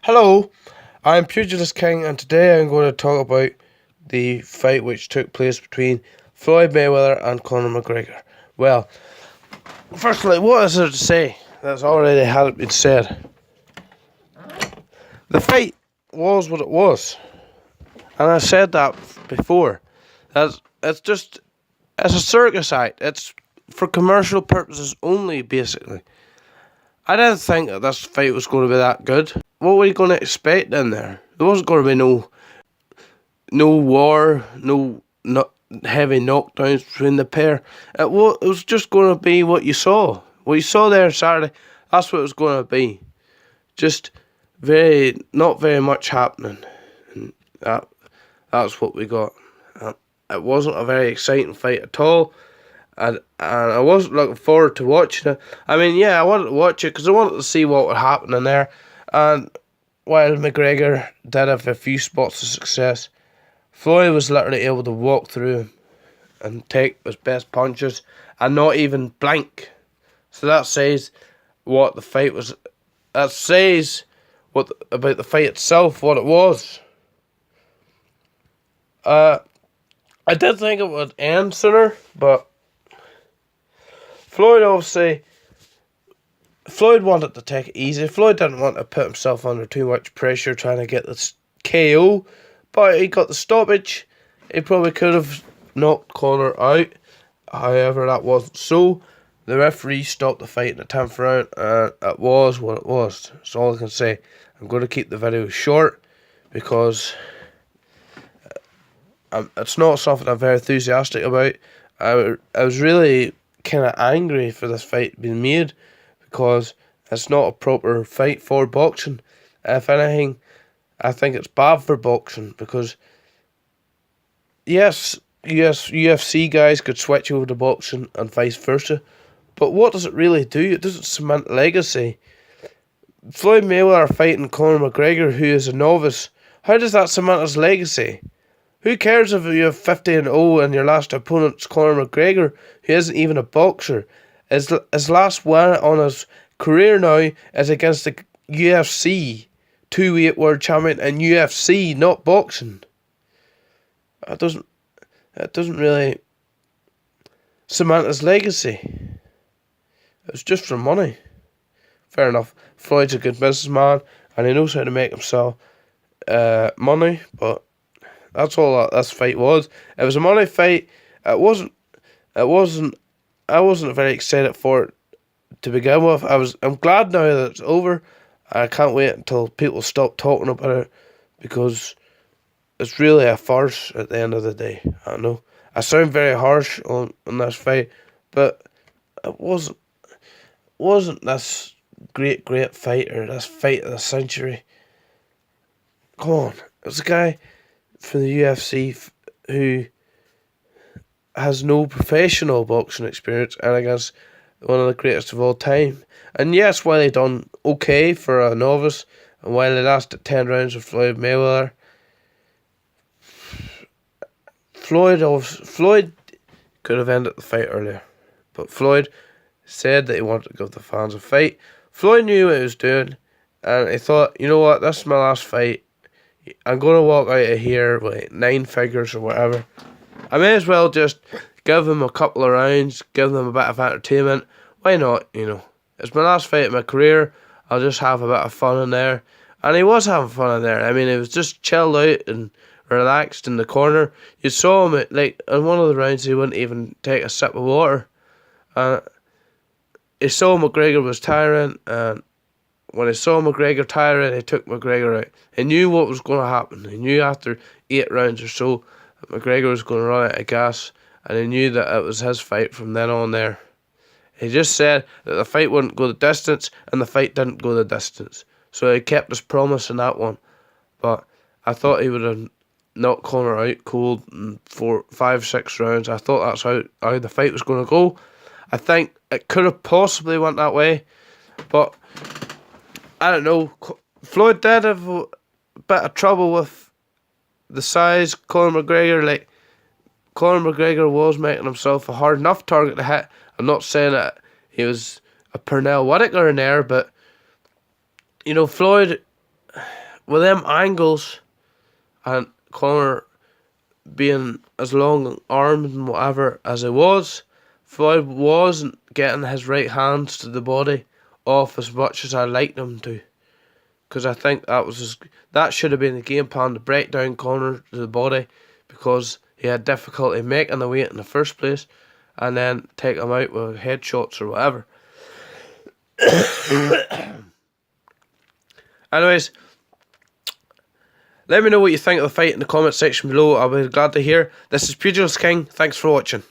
Hello, I'm Pugilist King, and today I'm going to talk about the fight which took place between Floyd Mayweather and Conor McGregor. Well, firstly, what is there to say that's already had been said? The fight was what it was, and I said that before. It's a circus act. It's for commercial purposes only, basically. I didn't think that this fight was going to be that good. What were you going to expect in there? There wasn't going to be no war, no heavy knockdowns between the pair. It was just going to be what you saw. What you saw there Saturday, that's what it was going to be. Just not very much happening. And that's what we got. It wasn't a very exciting fight at all. And I wasn't looking forward to watching it. I mean, yeah, I wanted to watch it because I wanted to see what would happen in there. And while McGregor did have a few spots of success, Floyd was literally able to walk through him and take his best punches and not even blink. So that says what the fight was. That says about the fight itself, what it was. I did think it would end sooner, but Floyd wanted to take it easy. Floyd didn't want to put himself under too much pressure trying to get this KO, but he got the stoppage. He probably could have knocked Conor out. However, that wasn't so. The referee stopped the fight in the 10th round, and it was what it was. That's all I can say. I'm going to keep the video short because it's not something I'm very enthusiastic about. I was really kind of angry for this fight being made because it's not a proper fight for boxing. If anything, I think it's bad for boxing because yes, UFC guys could switch over to boxing and vice versa, but what does it really do? It doesn't cement legacy. Floyd Mayweather fighting Conor McGregor, who is a novice. How does that cement his legacy? Who cares if you have 50-0 and your last opponent's Conor McGregor, who isn't even a boxer? His last win on his career now is against the UFC 2-weight world champion in UFC, not boxing. It doesn't really cement his legacy. It's just for money. Fair enough. Floyd's a good businessman and he knows how to make himself money, but that's all that this fight was. It was a money fight. I wasn't very excited for it to begin with. I'm glad now that it's over. I can't wait until people stop talking about it because it's really a farce at the end of the day. I know I sound very harsh on this fight, but it wasn't this great fight or this fight of the century. Come on, it was a guy from the UFC who has no professional boxing experience and against one of the greatest of all time. And yes, while he done okay for a novice and while he lasted 10 rounds with Floyd Mayweather, Floyd could have ended the fight earlier, but Floyd said that he wanted to give the fans a fight. Floyd knew what he was doing and he thought, you know what, this is my last fight. I'm going to walk out of here with 9 figures or whatever. I may as well just give them a couple of rounds, give them a bit of entertainment. Why not, It's my last fight of my career. I'll just have a bit of fun in there. And he was having fun in there. I mean, he was just chilled out and relaxed in the corner. You saw him, in one of the rounds, he wouldn't even take a sip of water. He saw McGregor was tiring, and when he saw McGregor tiring, he took McGregor out. He knew what was going to happen. He knew after 8 rounds or so that McGregor was going to run out of gas, and he knew that it was his fight from then on there. He just said that the fight wouldn't go the distance, and the fight didn't go the distance. So he kept his promise in that one. But I thought he would have knocked Conor out cold in 4, 5, 6 rounds. I thought that's how the fight was going to go. I think it could have possibly went that way, but I don't know. Floyd did have a bit of trouble with the size. Conor McGregor was making himself a hard enough target to hit. I'm not saying that he was a Pernell Whitaker in there, but Floyd with them angles and Conor being as long armed and whatever as he was, Floyd wasn't getting his right hands to the body off as much as I liked him to. Because I think that should have been the game plan, to break down Conor to the body, because he had difficulty making the weight in the first place, and then take him out with headshots or whatever. Anyways, let me know what you think of the fight in the comment section below. I'll be glad to hear. This is Pugilist King. Thanks for watching.